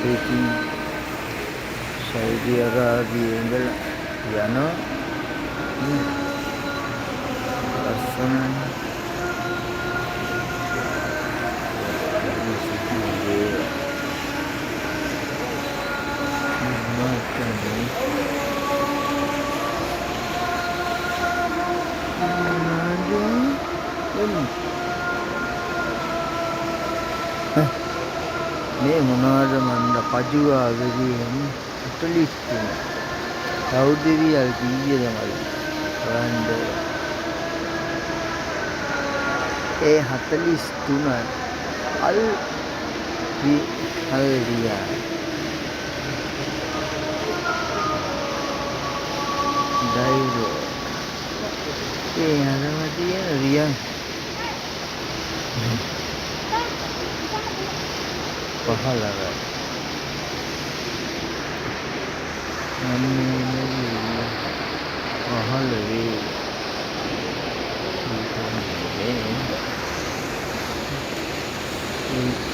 ඉතින් සෞදි අරාබියේ ඉඳලා යනවා ලස්සනයි. මේ මොනවද මන්ද පජුවාගේ කියන්නේ 43 සෞදි රියල් කීයද මල්ලි බලන්න. ඒ 43 අල් රියල් ඩයිරෝ ඒ අරම තියෙන රියල් පහළවයි. පහළ වේ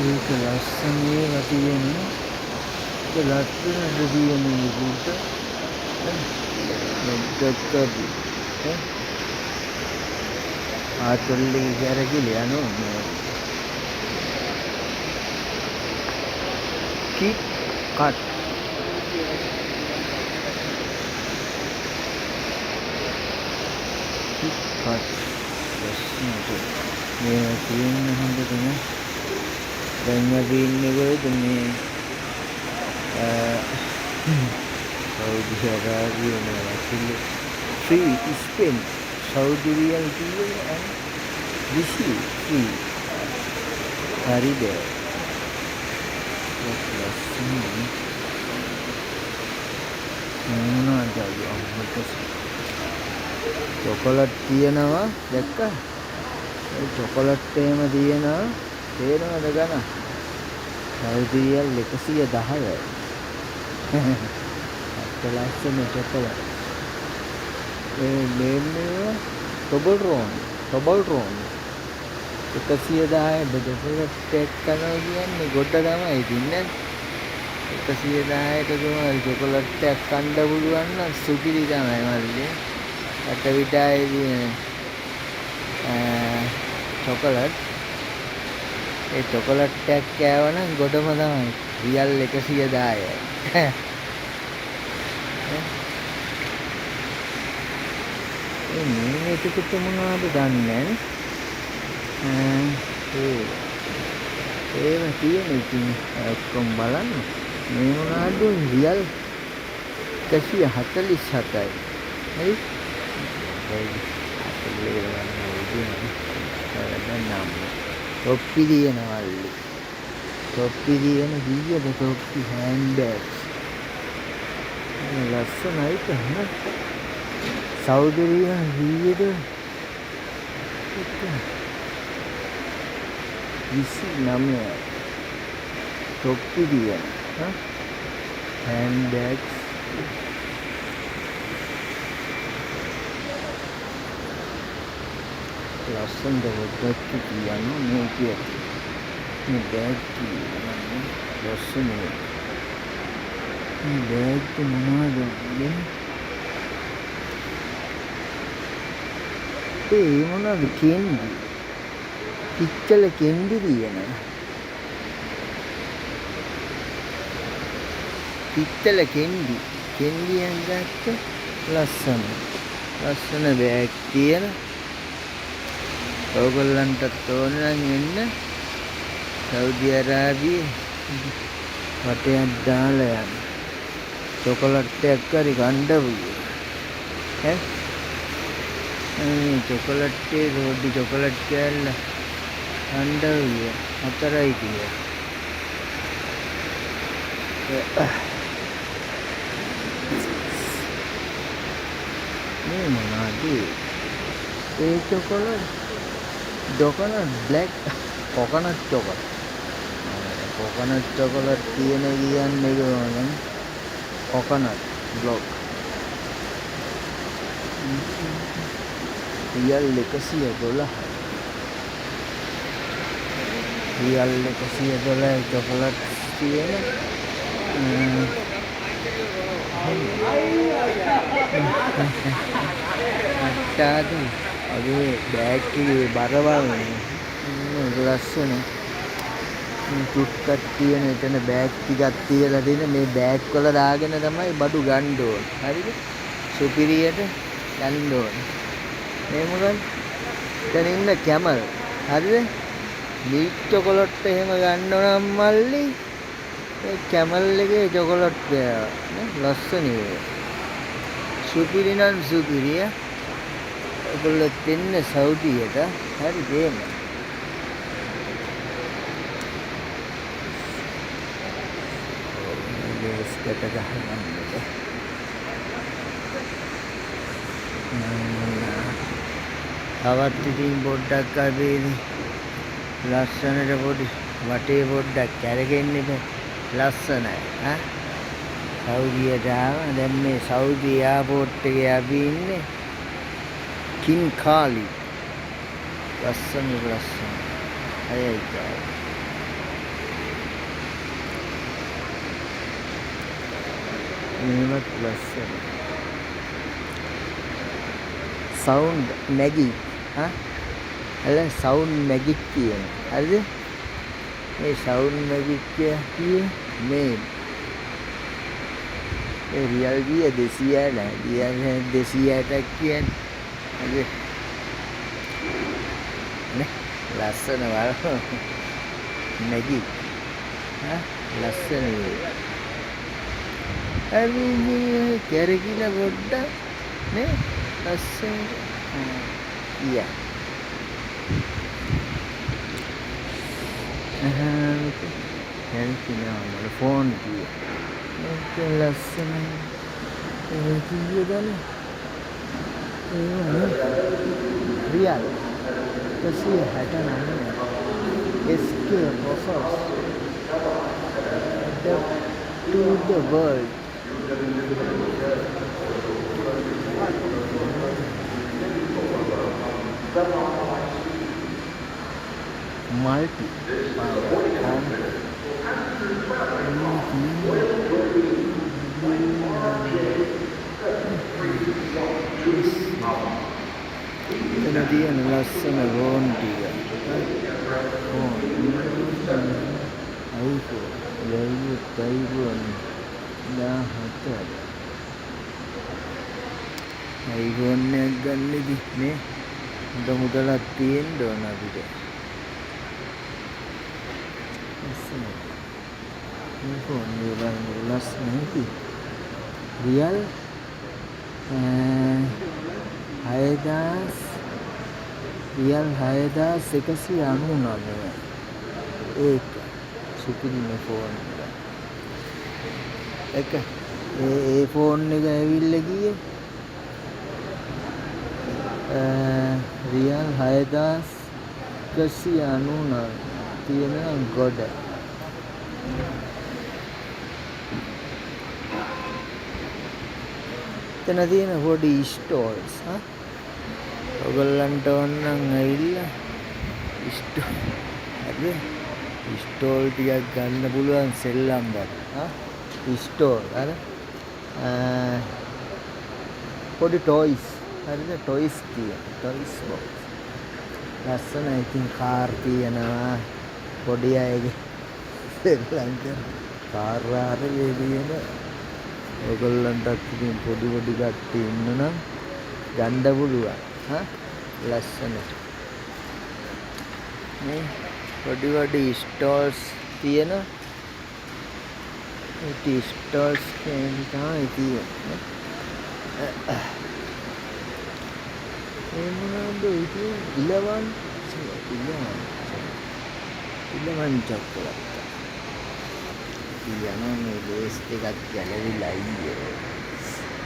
ඒක ලස්සන ඒවා තියෙන ලස්සනට තියෙන මේකට දැක්කද ආතල්ලේ ගැරකිල යනවා Kit Kat මේ තියෙන හොඳට නේ දැන් අපි ඉන්නේ කොහෙද මේ සෞදි අරාබියේ නේ ෆ්‍රී ස්පෙන් සෞදි රියල් කියන්නේ 20 ෆ්‍රී හරිද චොකලට් තියෙනවා දැක්ක ඒ චොකලට් එහෙම තියෙනවා තේරෙනවද ගන්න සෞදි රියල් 110යි අත්ලස්සන චොකලට් ඒ මේන්නේ ඩබල් රෝන් 110යි චොකලට් එක කරනවා කියන්නේ ගොඩ තමයි ඉතින් 110ට තමයි චොකලට් එකක් කන්න පුළුවන් නම් සුපිරි තමයි මල්ලි. අට විටයි තියෙන චොකලට් ඒ චොකලට් එකක් කෑවනම් ගොඩම තමයි රියල් 110යි. මේ එතකොට මොනවද දන්නේ ඒව තියෙන ඉතින් ඔක්කොම බලන්න මේ මොනවද රියල් 147යි හරි තොප්පි දිනවලු තොප්පි දින කීයද තොප්පි හෑන්ඩ් බෑග්ස් ලස්සනයි තමයි සෞදි රියල් කීයද 29 තොප්පි දින හෑන්ඩ් බෑග්ස් ලස්සන දෙයක් කියනවා මේ කියන්නේ මේ බෑග් කියන්නේ ලස්සන මේ බෑග් මොනවද ඒ මොනවද කෙන්ඩි පිච්චල කෙන්ඩි දියන පිච්චල කෙන්ඩි කෙන්ඩියෙන් ගත්ත ලස්සන බෑග් තියෙන ඕගොල්ලන්ටත් ඕන නම් එන්න සෞදි අරාබියේ වටයක් දාලා යන්න චොකලට් එකක් හරි ගන්න පුළුවන් ඈ මේ චොකලට් එකේ රෝඩි චොකලට් කෑල්ල ගන්න පුළුවන් 4යි කියලා මේ මොනවද ඒ චොකලට් black coconut chocolate තියෙන කියන්නේ ගෝන coconut block real 112 real 112 chocolate තියෙන අට්ටාද අගේ බෑග් එකේ බර බලන්න. ලස්සන චුට්ටක් තියෙන එතන බෑග් ටිකක් තියලා දෙන මේ බෑග් වල දාගෙන තමයි බඩු ගන්න ඕන. හරිද? සුපිරියට යන්න ඕන. මේ මොකද? දැන් ඉන්න කැමල්. හරිද? මිල්ක් චොකලට් එහෙම ගන්න නම් මල්ලි ඒ කැමල් එකේ චොකලට් නේ ලස්සනේ. සුපිරි නම් සුපිරිය. ඔයගොල්ලෝ දෙන්න සෞදියට. හරි දෙන්න. ඒස්කට ගහන්නද. තවත් ඉතින් පොඩ්ඩක් අපි ලස්සනට පොඩි වටේ පොඩ්ඩක් කැරගෙන්න ඉතින් ලස්සනයි. සෞදියට ආවා. දැන් මේ සෞදි එයාපෝට් එකේ අපි ඉන්නේ කින් කාලි. ලස්සන. අයයි කාලි. මේවත් ලස්සන. Sound magic. අල සවුන්ඩ් මැජික් කියන. හරිද? මේ සවුන්ඩ් මැජික් කියේ මේ ඒ රියල් ගිය 200 නෑ. රියල් 260ක් කියන්නේ. හරිද? නේ ලස්සන වල මැජික්. ලස්සන වේ. හරි කැරකිලා පොඩ්ඩක් නේ ලස්සන. යා කැරකිලා මල ෆෝන් කිය. ඒක ලස්සන. ඒ කීයදනේ real 169 SK process to the world. Multi power එතන තියෙන ලස්සන රෝන් ටික. iPhone එකක් ගන්නදී නේ හොඳ මුදලක් තියෙන්න ඕන අපිට. ලස්සන. මේ ෆෝන් එක බලන්න ලස්සන නේ. රියල් 6199 ඒක සුපිරිම ෆෝන් එක. ඒ ෆෝන් එක ඇවිල්ලා ගියේ රියල් 6199 තියෙන ගොඩ. එතන තියෙන පොඩි ස්ටෝල්ස්. ඔයගොල්ලන්ට ඕන නම් ඇවිල්ලා ස්ටෝල් ටිකක් ගන්න පුළුවන් සෙල්ලම් බත්. ස්ටෝල් අර පොඩි ටොයිස්. හරිද? ටොයිස් කියන ටොයිස් බොක්ස්. ලස්සන. ඉතින් කාර් තියෙනවා. පොඩි අයගේ සෙල්ලම් කාර් ආරේ තියෙන. ඔයගොල්ලන්ටත් ඉතින් පොඩි කට්ටිය ඉන්න නම් ගන්න පුළුවන්. ලස්සන නේ පොඩි ස්ටෝල්ස් තියෙන. ඒ ස්ටෝල්ස් තමයි තියෙන්නේ. ඒ මොනවද ඉතින් 11 චොක්ලට්. යනවා මේ ලේස් ටිකක් ගැලවිලා අයියේ.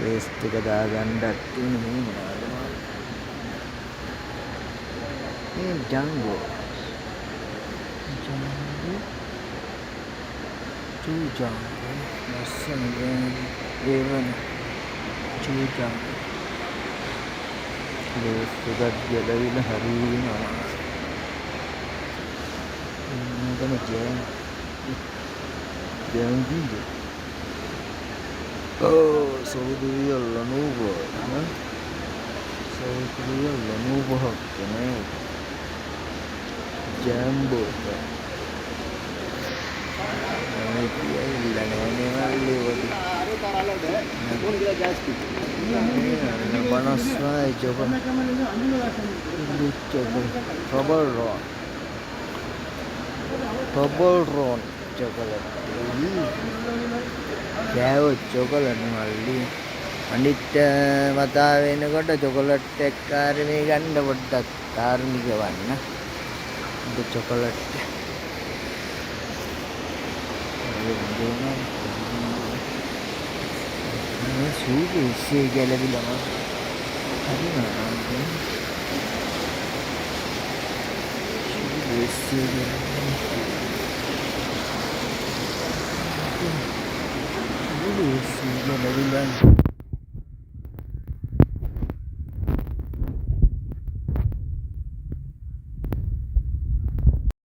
ලේස් ටික දාගන්නත් තියෙන මේ මොනවද? මේ ජංගෝ. චූජංගෝ. ලස්සන ඒවන චූජංගෝ. ලේස් ටිකක් ගැලවිලා හරියනවා. මේකම ජංගී Oh, Saudi Lenovo. Saudi Lenovo hakne. Jambo. Banasrai coba. Toblerone chocolate. Jauh chocolate malli. අනිත් වතාව වෙනකොට චොකලට් එකක් කාර්මී ගන්න පොඩ්ඩක් කාර්මික වන්න. இந்த චොකලට් සූප ඉස්සේ ගැලවිලා හරි නෑ. සූප ඉස්සේ ගැලවිලා